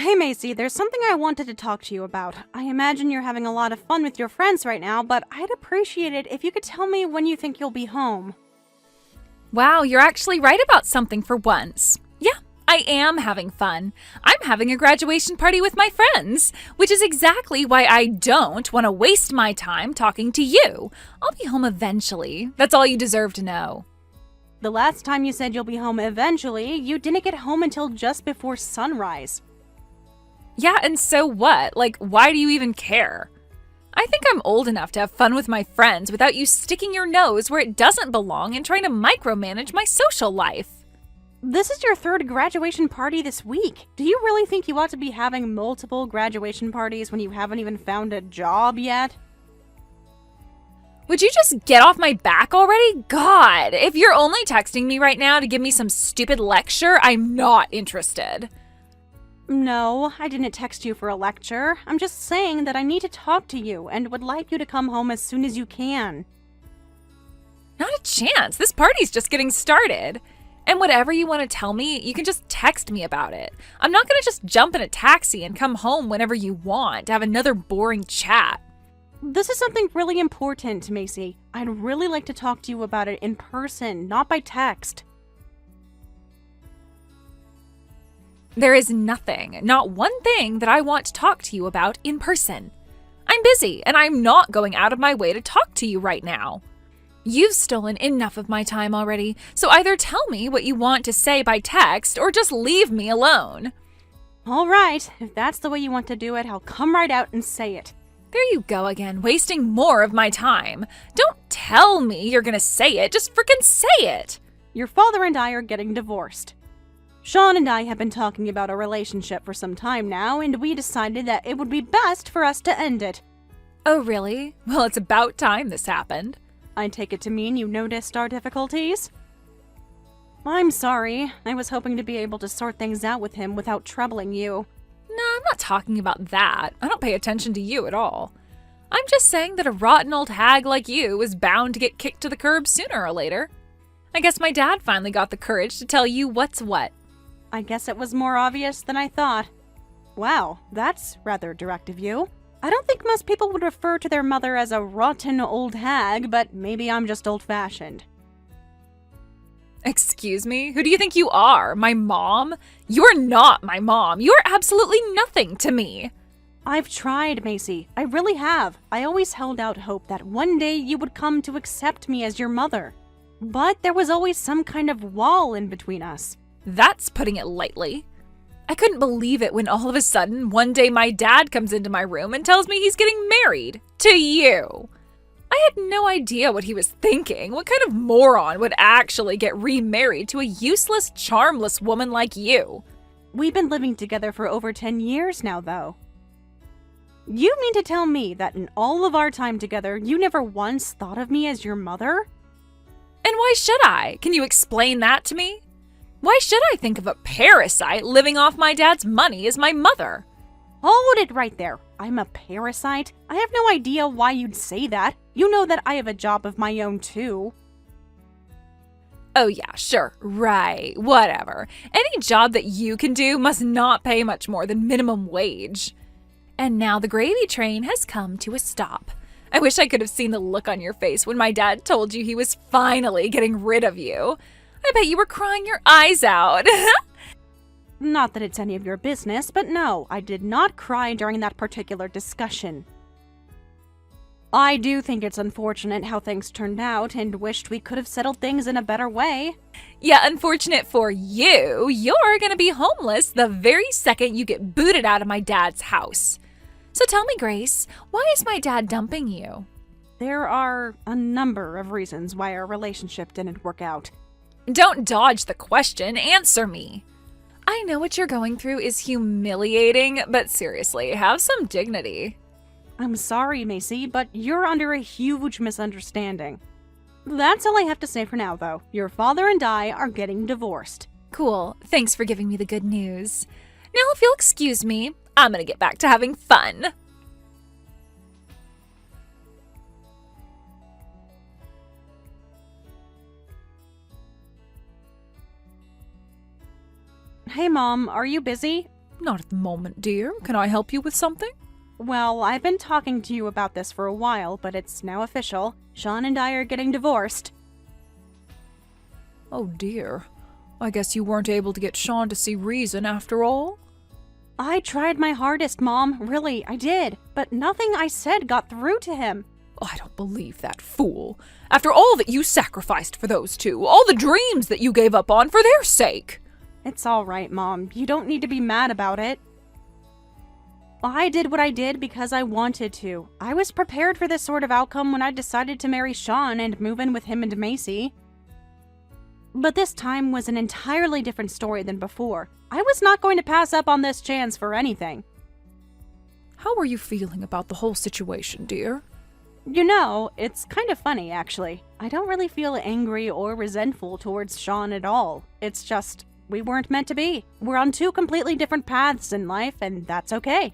Hey Macy, there's something I wanted to talk to you about. I imagine you're having a lot of fun with your friends right now, but I'd appreciate it if you could tell me when you think you'll be home. Wow, you're actually right about something for once. Yeah, I am having fun. I'm having a graduation party with my friends, which is exactly why I don't want to waste my time talking to you. I'll be home eventually. That's all you deserve to know. The last time you said you'll be home eventually, you didn't get home until just before sunrise. Yeah, and so what? Like, why do you even care? I think I'm old enough to have fun with my friends without you sticking your nose where it doesn't belong and trying to micromanage my social life. This is your third graduation party this week. Do you really think you ought to be having multiple graduation parties when you haven't even found a job yet? Would you just get off my back already? God, if you're only texting me right now to give me some stupid lecture, I'm not interested. No, I didn't text you for a lecture. I'm just saying that I need to talk to you and would like you to come home as soon as you can. Not a chance. This party's just getting started. And whatever you want to tell me, you can just text me about it. I'm not going to just jump in a taxi and come home whenever you want to have another boring chat. This is something really important, Macy. I'd really like to talk to you about it in person, not by text. There is nothing, not one thing that I want to talk to you about in person. I'm busy, and I'm not going out of my way to talk to you right now. You've stolen enough of my time already, so either tell me what you want to say by text or just leave me alone. All right, if that's the way you want to do it, I'll come right out and say it. There you go again, wasting more of my time. Don't tell me you're gonna say it, just frickin' say it. Your father and I are getting divorced. Sean and I have been talking about a relationship for some time now, and we decided that it would be best for us to end it. Oh, really? Well, it's about time this happened. I take it to mean you noticed our difficulties? I'm sorry. I was hoping to be able to sort things out with him without troubling you. No, I'm not talking about that. I don't pay attention to you at all. I'm just saying that a rotten old hag like you is bound to get kicked to the curb sooner or later. I guess my dad finally got the courage to tell you what's what. I guess it was more obvious than I thought. Wow, that's rather direct of you. I don't think most people would refer to their mother as a rotten old hag, but maybe I'm just old-fashioned. Excuse me? Who do you think you are? My mom? You're not my mom. You're absolutely nothing to me. I've tried, Macy. I really have. I always held out hope that one day you would come to accept me as your mother. But there was always some kind of wall in between us. That's putting it lightly. I couldn't believe it when all of a sudden, one day my dad comes into my room and tells me he's getting married to you. I had no idea what he was thinking. What kind of moron would actually get remarried to a useless, charmless woman like you? We've been living together for over 10 years now, though. You mean to tell me that in all of our time together, you never once thought of me as your mother? And why should I? Can you explain that to me? Why should I think of a parasite living off my dad's money as my mother? Hold it right there. I'm a parasite? I have no idea why you'd say that. You know that I have a job of my own, too. Oh yeah, sure, right, whatever. Any job that you can do must not pay much more than minimum wage. And now the gravy train has come to a stop. I wish I could have seen the look on your face when my dad told you he was finally getting rid of you. I bet you were crying your eyes out. Not that it's any of your business, but no, I did not cry during that particular discussion. I do think it's unfortunate how things turned out and wished we could have settled things in a better way. Yeah, unfortunate for you. You're gonna be homeless the very second you get booted out of my dad's house. So tell me, Grace, why is my dad dumping you? There are a number of reasons why our relationship didn't work out. Don't dodge the question, answer me. I know what you're going through is humiliating, but seriously, have some dignity. I'm sorry, Macy, but you're under a huge misunderstanding. That's all I have to say for now, though. Your father and I are getting divorced. Cool, thanks for giving me the good news. Now if you'll excuse me, I'm gonna get back to having fun. Hey, Mom, are you busy? Not at the moment, dear. Can I help you with something? Well, I've been talking to you about this for a while, but it's now official. Sean and I are getting divorced. Oh dear. I guess you weren't able to get Sean to see reason after all? I tried my hardest, Mom. Really, I did. But nothing I said got through to him. I don't believe that fool. After all that you sacrificed for those two, all the dreams that you gave up on for their sake. It's all right, Mom. You don't need to be mad about it. I did what I did because I wanted to. I was prepared for this sort of outcome when I decided to marry Sean and move in with him and Macy. But this time was an entirely different story than before. I was not going to pass up on this chance for anything. How are you feeling about the whole situation, dear? You know, it's kind of funny, actually. I don't really feel angry or resentful towards Sean at all. It's just, we weren't meant to be. We're on two completely different paths in life, and that's okay.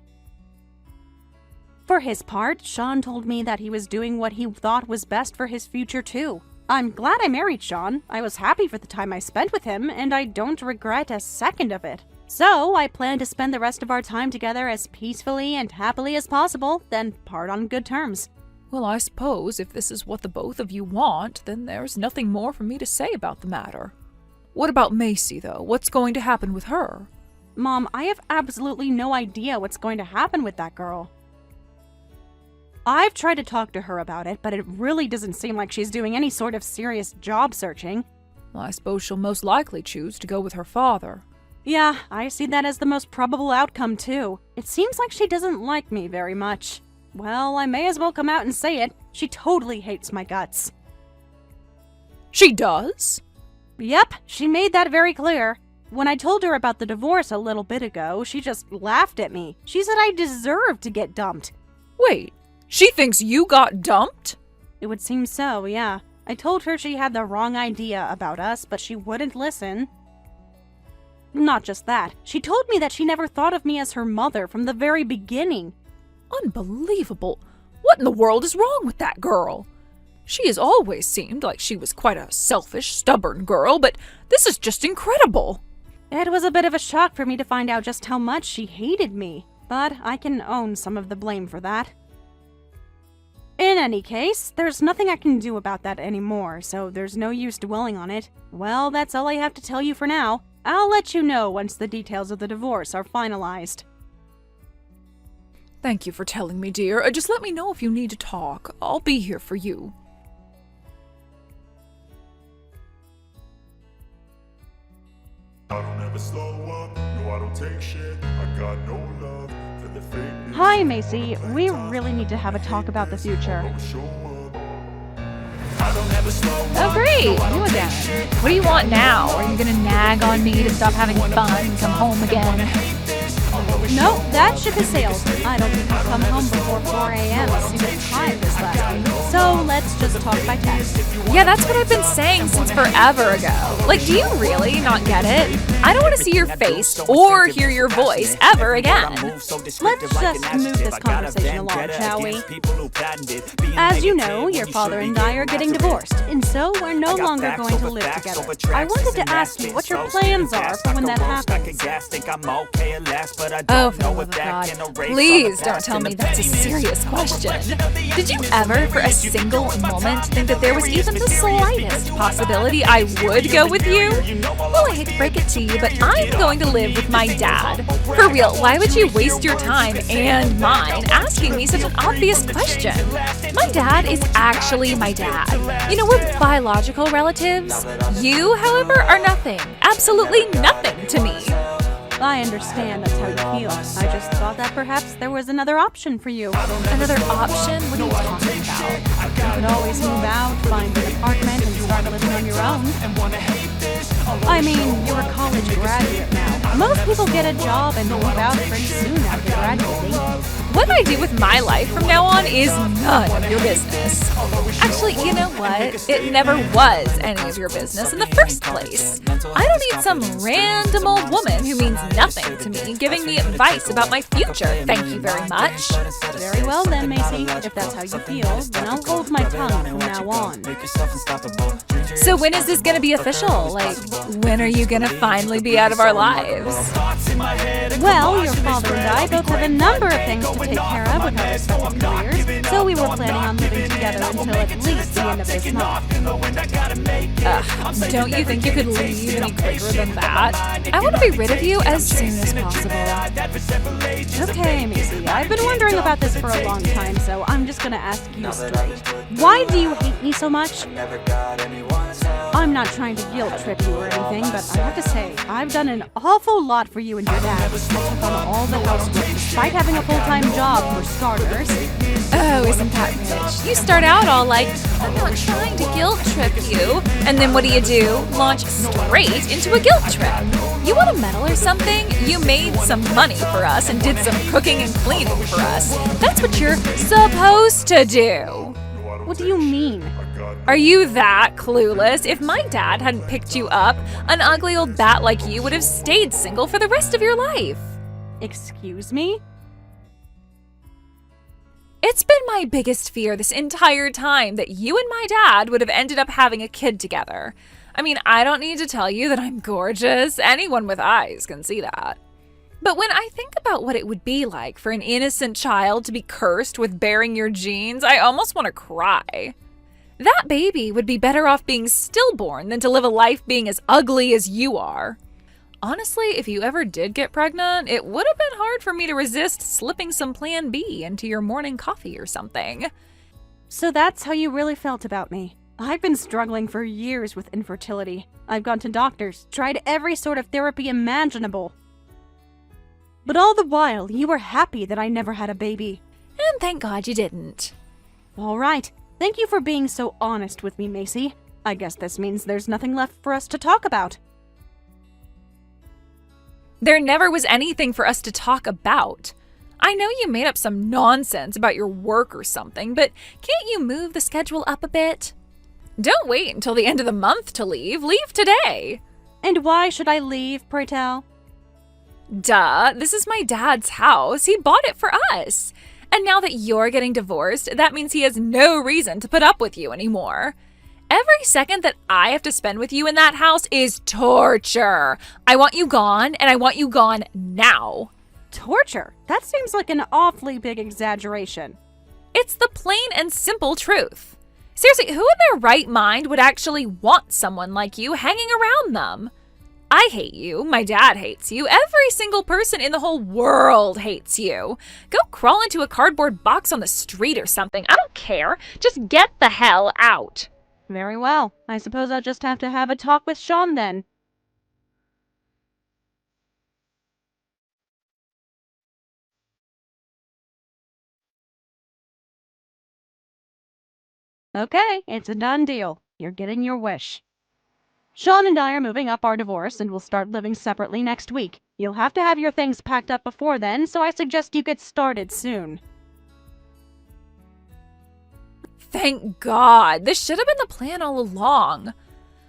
For his part, Sean told me that he was doing what he thought was best for his future, too. I'm glad I married Sean. I was happy for the time I spent with him, and I don't regret a second of it. So, I plan to spend the rest of our time together as peacefully and happily as possible, then part on good terms. Well, I suppose if this is what the both of you want, then there's nothing more for me to say about the matter. What about Macy, though? What's going to happen with her? Mom, I have absolutely no idea what's going to happen with that girl. I've tried to talk to her about it, but it really doesn't seem like she's doing any sort of serious job searching. Well, I suppose she'll most likely choose to go with her father. Yeah, I see that as the most probable outcome, too. It seems like she doesn't like me very much. Well, I may as well come out and say it. She totally hates my guts. She does? Yep, she made that very clear. When I told her about the divorce a little bit ago, she just laughed at me. She said I deserved to get dumped. Wait, she thinks you got dumped? It would seem so, yeah. I told her she had the wrong idea about us, but she wouldn't listen. Not just that, she told me that she never thought of me as her mother from the very beginning. Unbelievable. What in the world is wrong with that girl? She has always seemed like she was quite a selfish, stubborn girl, but this is just incredible. It was a bit of a shock for me to find out just how much she hated me, but I can own some of the blame for that. In any case, there's nothing I can do about that anymore, so there's no use dwelling on it. Well, that's all I have to tell you for now. I'll let you know once the details of the divorce are finalized. Thank you for telling me, dear. Just let me know if you need to talk. I'll be here for you. I don't ever slow up, no I don't take shit. I got no love for the fake. Hi, Macy. We really need to have a talk about the future. Oh, great! You again. What do you want now? Are you gonna nag on me to stop having fun and come home again? No, that ship has sailed. I don't think I'll come home before 4 a.m. as soon as time this last week. So let's just talk by text. Yeah, that's what I've been saying since forever ago. Like, do you really not get it? I don't want to see your face or hear your voice ever again. Let's just move this conversation along, shall we? As you know, your father and I are getting divorced, and so we're no longer going to live together. I wanted to ask you what your plans are for when that happens. Oh, for the love of God. Please don't tell me that's a serious question. Did you ever, for a single moment, think that there was even the slightest possibility I would go with you? Well, I hate to break it to you, but I'm going to live with my dad. For real, why would you waste your time and mine asking me such an obvious question? My dad is actually my dad. You know, we're biological relatives. You, however, are nothing. Absolutely nothing to me. I understand that's how you feel. I just thought that perhaps there was another option for you. Another option? What are you talking about? You could always move out, find an apartment, and start living on your own. I mean, you're a college graduate now. Most people get a job and move out pretty soon after graduating. What I do with my life from now on is none of your business. Actually, you know what? It never was any of your business in the first place. I don't need some random old woman who means nothing to me giving me advice about my future. Thank you very much. Very well then, Macy. If that's how you feel, then I'll hold my tongue from now on. So when is this gonna be official? Like, when are you gonna finally be out of our lives? Well, your father and I both have a number of things to take care of with our respective careers, so we were planning on living together until at least the end of this month. Don't you think you could leave any quicker than that? I want to be rid of you as soon as possible. Okay, Macy, I've been wondering about this for a long time, so I'm just gonna ask you straight. Why do you hate me so much? I'm not trying to guilt trip you or anything, but I have to say, I've done an awful lot for you and your dad. I took on all the housework despite having a full-time job, for starters. Oh, isn't that rich? You start out all like, I'm not trying to guilt trip you. And then what do? Launch straight into a guilt trip. You want a medal or something? You made some money for us and did some cooking and cleaning for us. That's what you're supposed to do. What do you mean? Are you that clueless? If my dad hadn't picked you up, an ugly old bat like you would have stayed single for the rest of your life. Excuse me? It's been my biggest fear this entire time that you and my dad would have ended up having a kid together. I mean, I don't need to tell you that I'm gorgeous. Anyone with eyes can see that. But when I think about what it would be like for an innocent child to be cursed with bearing your genes, I almost want to cry. That baby would be better off being stillborn than to live a life being as ugly as you are. Honestly, if you ever did get pregnant, it would have been hard for me to resist slipping some Plan B into your morning coffee or something. So that's how you really felt about me. I've been struggling for years with infertility. I've gone to doctors, tried every sort of therapy imaginable. But all the while, you were happy that I never had a baby. And thank God you didn't. All right. Thank you for being so honest with me, Macy. I guess this means there's nothing left for us to talk about. There never was anything for us to talk about. I know you made up some nonsense about your work or something, but can't you move the schedule up a bit? Don't wait until the end of the month to leave. Leave today. And why should I leave, pray tell? Duh, this is my dad's house. He bought it for us. And now that you're getting divorced, that means he has no reason to put up with you anymore. Every second that I have to spend with you in that house is torture. I want you gone, and I want you gone now. Torture? That seems like an awfully big exaggeration. It's the plain and simple truth. Seriously, who in their right mind would actually want someone like you hanging around them? I hate you. My dad hates you. Every single person in the whole world hates you. Go crawl into a cardboard box on the street or something. I don't care. Just get the hell out. Very well. I suppose I'll just have to have a talk with Sean then. Okay, it's a done deal. You're getting your wish. Sean and I are moving up our divorce and will start living separately next week. You'll have to have your things packed up before then, so I suggest you get started soon. Thank God. This should have been the plan all along.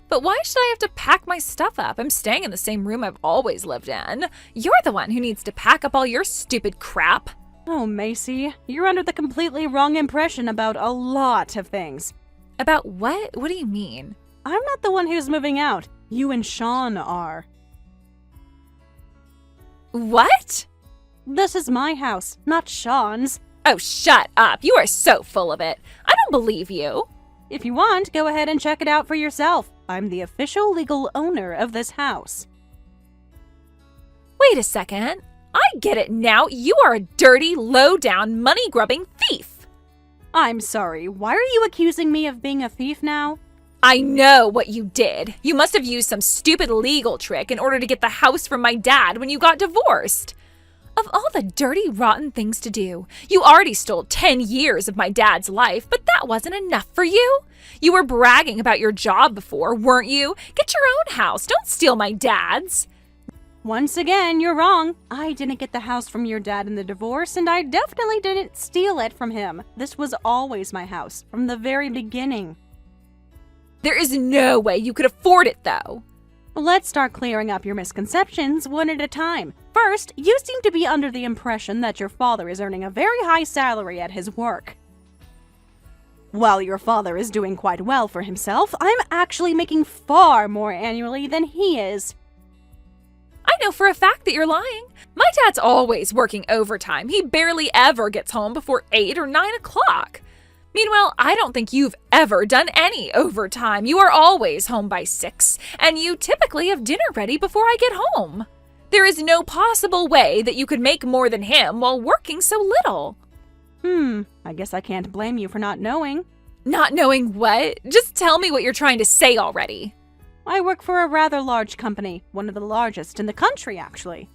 But why should I have to pack my stuff up? I'm staying in the same room I've always lived in. You're the one who needs to pack up all your stupid crap. Oh, Macy, you're under the completely wrong impression about a lot of things. About what? What do you mean? I'm not the one who's moving out. You and Sean are. What? This is my house, not Sean's. Oh, shut up. You are so full of it. I don't believe you. If you want, go ahead and check it out for yourself. I'm the official legal owner of this house. Wait a second. I get it now. You are a dirty, low-down, money-grubbing thief. I'm sorry, why are you accusing me of being a thief now? I know what you did. You must have used some stupid legal trick in order to get the house from my dad when you got divorced. Of all the dirty, rotten things to do, you already stole 10 years of my dad's life, but that wasn't enough for you. You were bragging about your job before, weren't you? Get your own house. Don't steal my dad's. Once again, you're wrong. I didn't get the house from your dad in the divorce, and I definitely didn't steal it from him. This was always my house, from the very beginning. There is no way you could afford it, though. Let's start clearing up your misconceptions one at a time. First, you seem to be under the impression that your father is earning a very high salary at his work. While your father is doing quite well for himself, I'm actually making far more annually than he is. I know for a fact that you're lying. My dad's always working overtime. He barely ever gets home before 8 or 9 o'clock. Meanwhile, I don't think you've ever done any overtime. You are always home by 6, and you typically have dinner ready before I get home. There is no possible way that you could make more than him while working so little. I guess I can't blame you for not knowing. Not knowing what? Just tell me what you're trying to say already. I work for a rather large company, one of the largest in the country, actually.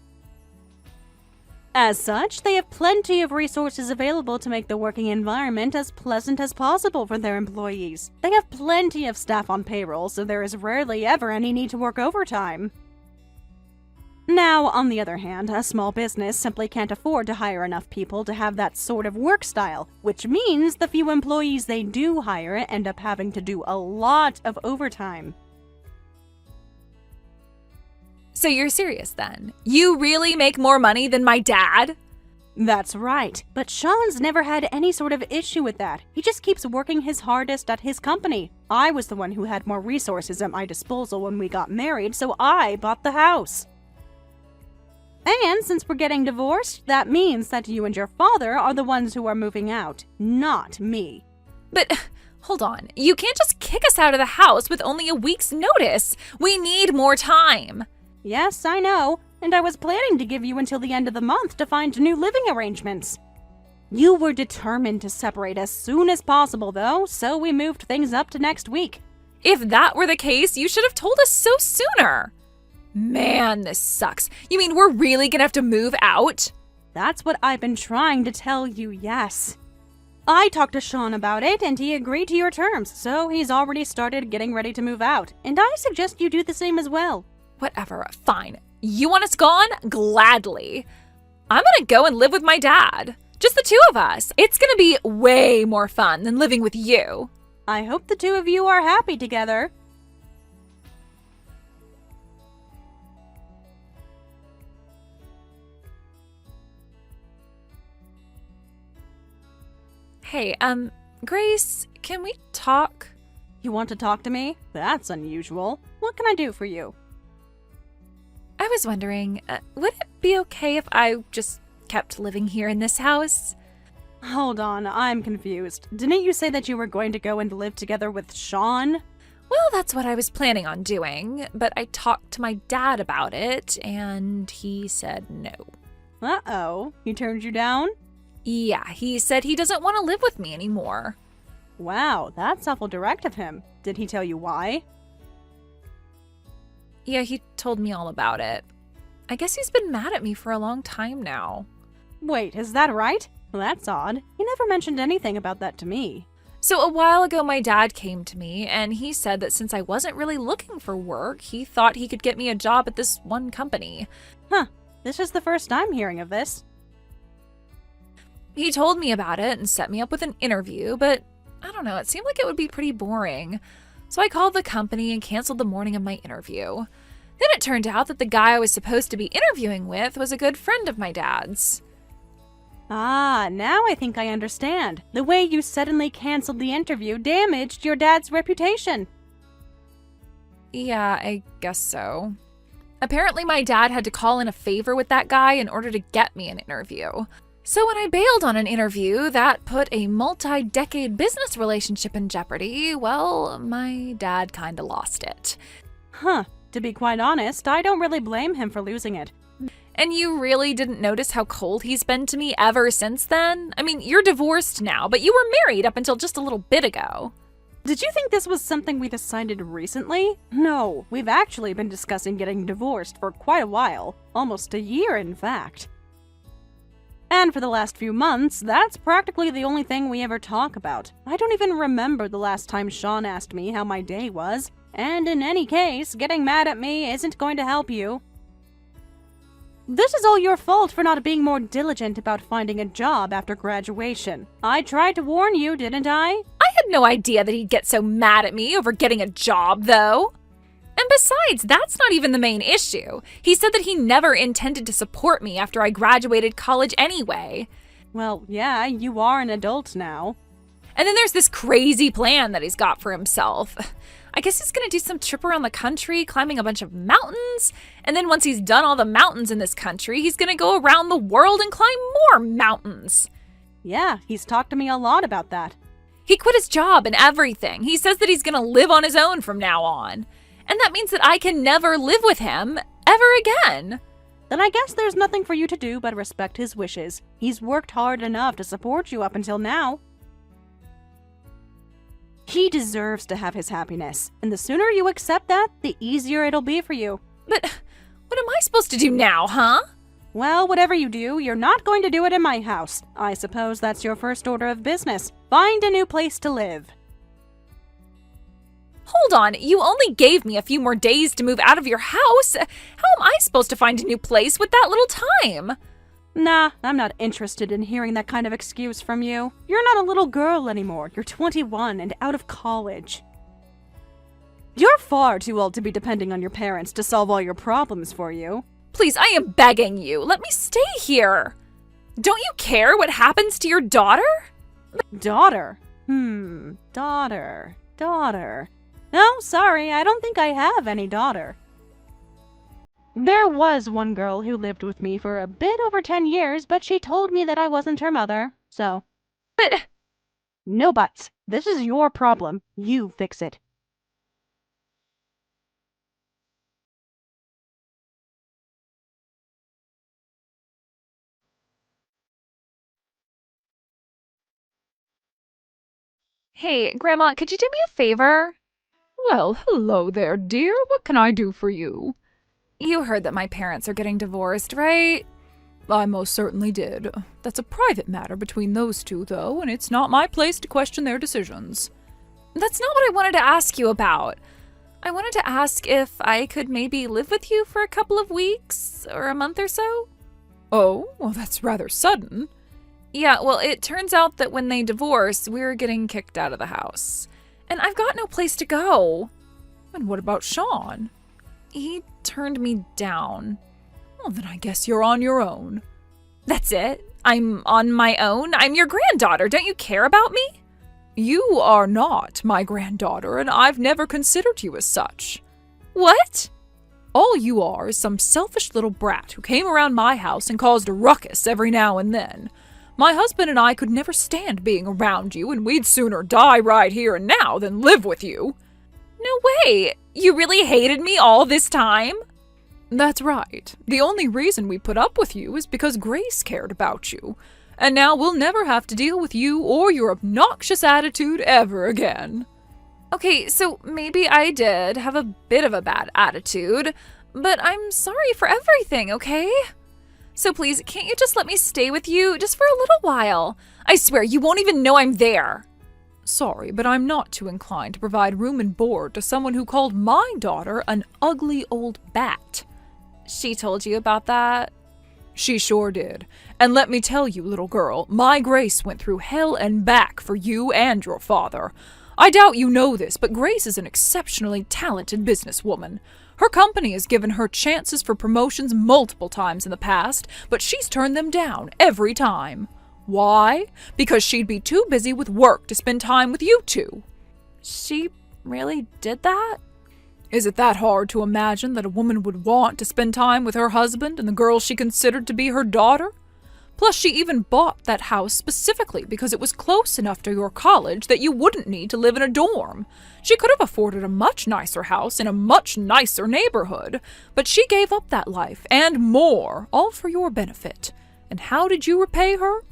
As such, they have plenty of resources available to make the working environment as pleasant as possible for their employees. They have plenty of staff on payroll, so there is rarely ever any need to work overtime. Now, on the other hand, a small business simply can't afford to hire enough people to have that sort of work style, which means the few employees they do hire end up having to do a lot of overtime. So you're serious then? You really make more money than my dad? That's right, but Sean's never had any sort of issue with that. He just keeps working his hardest at his company. I was the one who had more resources at my disposal when we got married, so I bought the house. And since we're getting divorced, that means that you and your father are the ones who are moving out, not me. But hold on, you can't just kick us out of the house with only a week's notice. We need more time. Yes, I know, and I was planning to give you until the end of the month to find new living arrangements. You were determined to separate as soon as possible, though, so we moved things up to next week. If that were the case, you should have told us so sooner. Man, this sucks. You mean we're really gonna have to move out? That's what I've been trying to tell you, yes. I talked to Sean about it, and he agreed to your terms, so he's already started getting ready to move out, and I suggest you do the same as well. Whatever, fine. You want us gone? Gladly. I'm gonna go and live with my dad. Just the two of us. It's gonna be way more fun than living with you. I hope the two of you are happy together. Hey, Grace, can we talk? You want to talk to me? That's unusual. What can I do for you? I was wondering, would it be okay if I just kept living here in this house? Hold on, I'm confused. Didn't you say that you were going to go and live together with Sean? Well, that's what I was planning on doing, but I talked to my dad about it, and he said no. Uh-oh, he turned you down? Yeah, he said he doesn't want to live with me anymore. Wow, that's awful direct of him. Did he tell you why? Yeah, he told me all about it. I guess he's been mad at me for a long time now. Wait, is that right? Well, that's odd. He never mentioned anything about that to me. So a while ago, my dad came to me, and he said that since I wasn't really looking for work, he thought he could get me a job at this one company. Huh, this is the first I'm hearing of this. He told me about it and set me up with an interview, but I don't know, it seemed like it would be pretty boring. So I called the company and canceled the morning of my interview. Then it turned out that the guy I was supposed to be interviewing with was a good friend of my dad's. Ah, now I think I understand. The way you suddenly canceled the interview damaged your dad's reputation. Yeah, I guess so. Apparently my dad had to call in a favor with that guy in order to get me an interview. So when I bailed on an interview that put a multi-decade business relationship in jeopardy, well, my dad kinda lost it. Huh, to be quite honest, I don't really blame him for losing it. And you really didn't notice how cold he's been to me ever since then? I mean, you're divorced now, but you were married up until just a little bit ago. Did you think this was something we decided recently? No, we've actually been discussing getting divorced for quite a while. Almost a year, in fact. And for the last few months, that's practically the only thing we ever talk about. I don't even remember the last time Sean asked me how my day was. And in any case, getting mad at me isn't going to help you. This is all your fault for not being more diligent about finding a job after graduation. I tried to warn you, didn't I? I had no idea that he'd get so mad at me over getting a job, though. And besides, that's not even the main issue. He said that he never intended to support me after I graduated college anyway. Well, yeah, you are an adult now. And then there's this crazy plan that he's got for himself. I guess he's gonna do some trip around the country, climbing a bunch of mountains. And then once he's done all the mountains in this country, he's gonna go around the world and climb more mountains. Yeah, he's talked to me a lot about that. He quit his job and everything. He says that he's gonna live on his own from now on. And that means that I can never live with him ever again. Then I guess there's nothing for you to do but respect his wishes. He's worked hard enough to support you up until now. He deserves to have his happiness, and the sooner you accept that, the easier it'll be for you. But what am I supposed to do now, huh? Well, whatever you do, you're not going to do it in my house. I suppose that's your first order of business. Find a new place to live. Hold on, you only gave me a few more days to move out of your house. How am I supposed to find a new place with that little time? Nah, I'm not interested in hearing that kind of excuse from you. You're not a little girl anymore. You're 21 and out of college. You're far too old to be depending on your parents to solve all your problems for you. Please, I am begging you. Let me stay here. Don't you care what happens to your daughter? Daughter? Daughter. No, sorry, I don't think I have any daughter. There was one girl who lived with me for a bit over 10 years, but she told me that I wasn't her mother, so. But No buts. This is your problem. You fix it. hey, Grandma, could you do me a favor? Well, hello there, dear. What can I do for you? You heard that my parents are getting divorced, right? I most certainly did. That's a private matter between those two, though, and it's not my place to question their decisions. That's not what I wanted to ask you about. I wanted to ask if I could maybe live with you for a couple of weeks or a month or so. Oh, well, that's rather sudden. Yeah, well, it turns out that when they divorced, we were getting kicked out of the house. And I've got no place to go. And what about Sean? He turned me down. Well, then I guess you're on your own. That's it? I'm on my own? I'm your granddaughter. Don't you care about me? You are not my granddaughter, and I've never considered you as such. What? All you are is some selfish little brat who came around my house and caused a ruckus every now and then. My husband and I could never stand being around you, and we'd sooner die right here and now than live with you. No way! You really hated me all this time? That's right. The only reason we put up with you is because Grace cared about you. And now we'll never have to deal with you or your obnoxious attitude ever again. Okay, so maybe I did have a bit of a bad attitude, but I'm sorry for everything, okay? So please, can't you just let me stay with you just for a little while? I swear, you won't even know I'm there. Sorry, but I'm not too inclined to provide room and board to someone who called my daughter an ugly old bat. She told you about that? She sure did. And let me tell you, little girl, my Grace went through hell and back for you and your father. I doubt you know this, but Grace is an exceptionally talented businesswoman. Her company has given her chances for promotions multiple times in the past, but she's turned them down every time. Why? Because she'd be too busy with work to spend time with you two. She really did that? Is it that hard to imagine that a woman would want to spend time with her husband and the girl she considered to be her daughter? Plus, she even bought that house specifically because it was close enough to your college that you wouldn't need to live in a dorm. She could have afforded a much nicer house in a much nicer neighborhood, but she gave up that life and more, all for your benefit. And how did you repay her?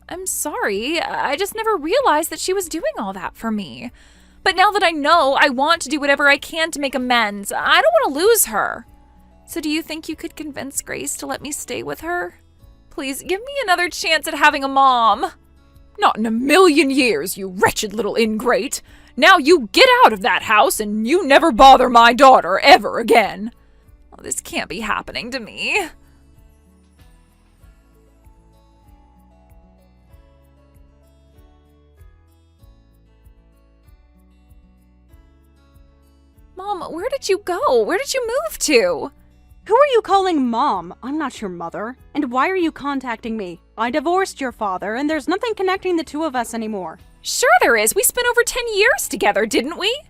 I'm sorry. I just never realized that she was doing all that for me. But now that I know, I want to do whatever I can to make amends. I don't want to lose her. So do you think you could convince Grace to let me stay with her? Please, give me another chance at having a mom. Not in a million years, you wretched little ingrate. Now you get out of that house and you never bother my daughter ever again. this can't be happening to me. Mom, where did you go? Where did you move to? Who are you calling Mom? I'm not your mother. And why are you contacting me? I divorced your father, and there's nothing connecting the two of us anymore. Sure there is. We spent over 10 years together, didn't we?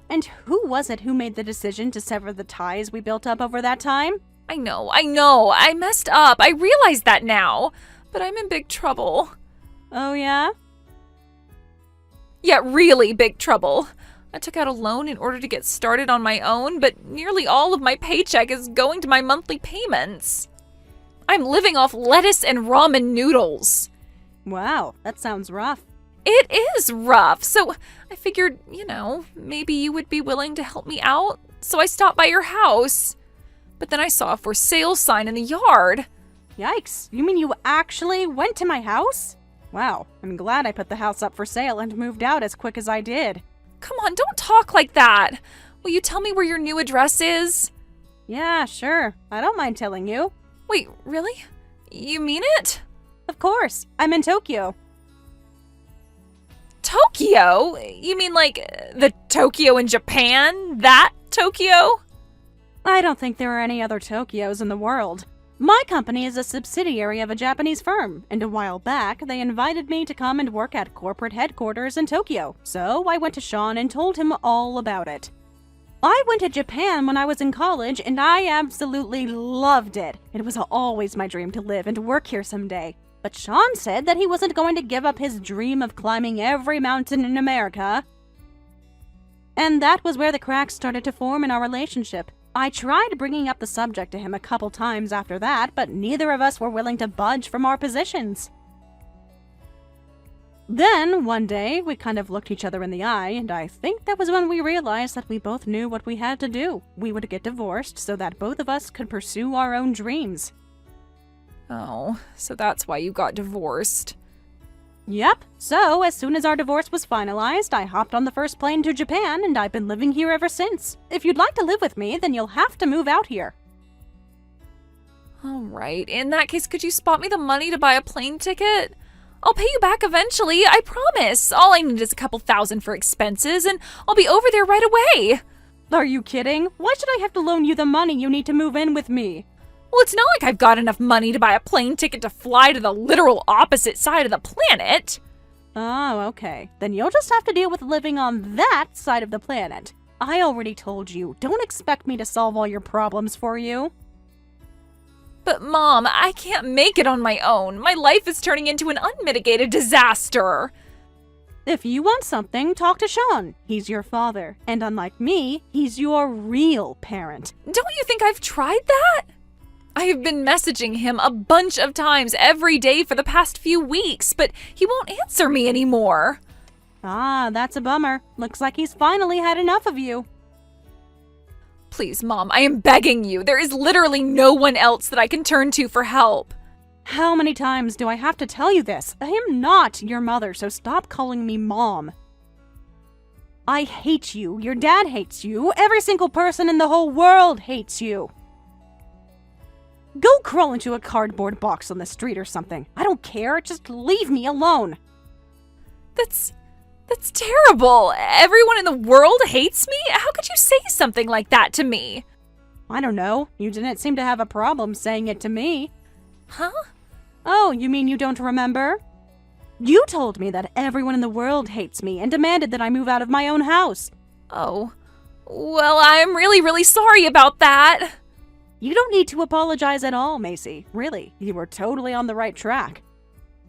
And who was it who made the decision to sever the ties we built up over that time? I know. I messed up. I realize that now. But I'm in big trouble. Oh, yeah? Yeah, really big trouble. I took out a loan in order to get started on my own, but nearly all of my paycheck is going to my monthly payments. I'm living off lettuce and ramen noodles. Wow, that sounds rough. It is rough, so I figured, maybe you would be willing to help me out. So I stopped by your house. But then I saw a for sale sign in the yard. Yikes, you mean you actually went to my house? Wow, I'm glad I put the house up for sale and moved out as quick as I did. Come on, don't talk like that. Will you tell me where your new address is? Yeah, sure. I don't mind telling you. Wait, really? You mean it? Of course. I'm in Tokyo. Tokyo? You mean like the Tokyo in Japan? That Tokyo? I don't think there are any other Tokyos in the world. My company is a subsidiary of a Japanese firm, and a while back, they invited me to come and work at corporate headquarters in Tokyo, so I went to Sean and told him all about it. I went to Japan when I was in college, and I absolutely loved it. It was always my dream to live and work here someday. But Sean said that he wasn't going to give up his dream of climbing every mountain in America. And that was where the cracks started to form in our relationship. I tried bringing up the subject to him a couple times after that, but neither of us were willing to budge from our positions. Then, one day, we kind of looked each other in the eye, and I think that was when we realized that we both knew what we had to do. We would get divorced so that both of us could pursue our own dreams. Oh, so that's why you got divorced. Yep, so as soon as our divorce was finalized, I hopped on the first plane to Japan, and I've been living here ever since. If you'd like to live with me, then you'll have to move out here. All right, in that case, could you spot me the money to buy a plane ticket? I'll pay you back eventually, I promise. All I need is a couple $1,000 for expenses, and I'll be over there right away. Are you kidding? Why should I have to loan you the money you need to move in with me? Well, it's not like I've got enough money to buy a plane ticket to fly to the literal opposite side of the planet. Oh, okay. Then you'll just have to deal with living on that side of the planet. I already told you, don't expect me to solve all your problems for you. But Mom, I can't make it on my own. My life is turning into an unmitigated disaster. If you want something, talk to Sean. He's your father. And unlike me, he's your real parent. Don't you think I've tried that? I have been messaging him a bunch of times every day for the past few weeks, but he won't answer me anymore. Ah, that's a bummer. Looks like he's finally had enough of you. Please, Mom, I am begging you. There is literally no one else that I can turn to for help. How many times do I have to tell you this? I am not your mother, so stop calling me Mom. I hate you. Your dad hates you. Every single person in the whole world hates you. Go crawl into a cardboard box on the street or something. I don't care. Just leave me alone. That's terrible. Everyone in the world hates me? How could you say something like that to me? I don't know. You didn't seem to have a problem saying it to me. Huh? Oh, you mean you don't remember? You told me that everyone in the world hates me and demanded that I move out of my own house. Oh. Well, I'm really, really sorry about that. You don't need to apologize at all, Macy. Really, you were totally on the right track.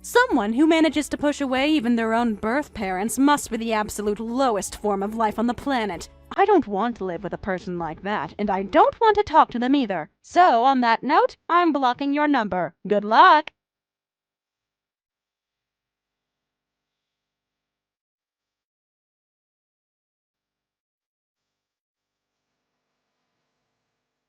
Someone who manages to push away even their own birth parents must be the absolute lowest form of life on the planet. I don't want to live with a person like that, and I don't want to talk to them either. So, on that note, I'm blocking your number. Good luck!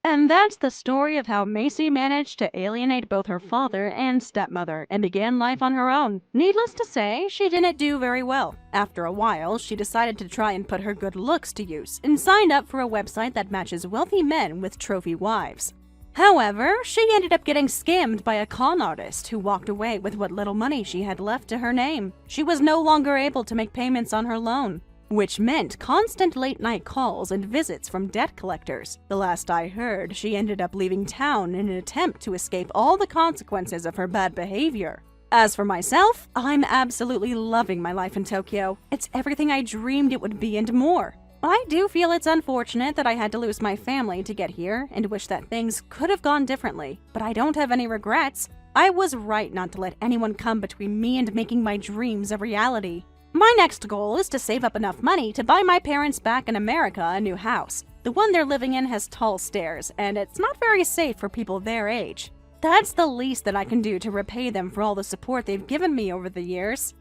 And that's the story of how Macy managed to alienate both her father and stepmother and began life on her own. Needless to say, she didn't do very well. After a while, she decided to try and put her good looks to use and signed up for a website that matches wealthy men with trophy wives. However, she ended up getting scammed by a con artist who walked away with what little money she had left to her name. She was no longer able to make payments on her loan, which meant constant late-night calls and visits from debt collectors. The last I heard, she ended up leaving town in an attempt to escape all the consequences of her bad behavior. As for myself, I'm absolutely loving my life in Tokyo. It's everything I dreamed it would be and more. I do feel it's unfortunate that I had to lose my family to get here and wish that things could have gone differently, but I don't have any regrets. I was right not to let anyone come between me and making my dreams a reality. My next goal is to save up enough money to buy my parents back in America a new house. The one they're living in has tall stairs, and it's not very safe for people their age. That's the least that I can do to repay them for all the support they've given me over the years.